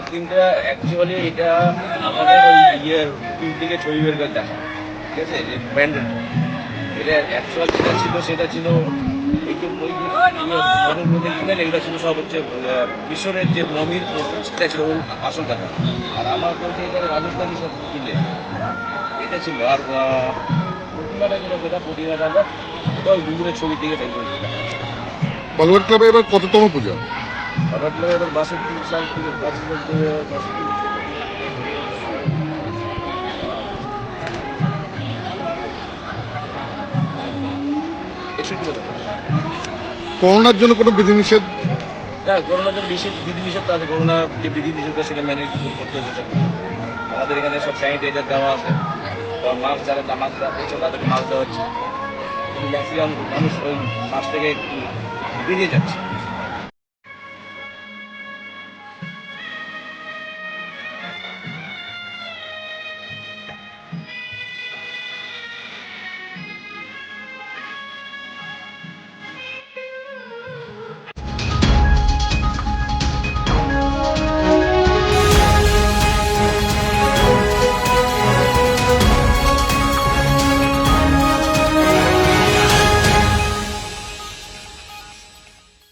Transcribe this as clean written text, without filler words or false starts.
থিমটা অ্যাকচুয়ালি এটা আমাদের ওই ইয়ের টিম থেকে ছবি বের করে দেখা, ঠিক আছে, যে ব্যান্ডেড এটা অ্যাকচুয়াল যেটা ছিল সেটা ছিল এই যে ওই যে ঘরের মধ্যে কিনে এগুলো ছিল সব হচ্ছে মিশরের যে মমির সেটা ছিল ওই আসল টাকা। আর আমার বলতে এখানে রাজস্থানি সব কিনে এটা ছিল। আর প্রতিমাটা যেটা প্রতিমাটা আমরা ওটা ওই দুপুরের ছবির দিকে বের করেছিলাম। বলওয়ার ক্লাবে এবার কততম পূজা? হঠাৎ এবার 62 সাল থেকে কাজ করতে 61 বছর। করোনার জন্য কোনো বিধিনিষেধ? হ্যাঁ, করোনার জন্য বিধিনিষেধ তো আছে। করোনার যে বিধিনিষেধ সেটা ম্যানেজ করতে হচ্ছে। আমাদের এখানে সব স্যানিটাইজার দেওয়া আছে, মাস্ক যারা মাস্ক দেওয়া হচ্ছে তাদেরকে মাস্ক দেওয়া হচ্ছে। ম্যাক্সিমাম মানুষ ওই মাস্ক থেকে বেরিয়ে যাচ্ছে।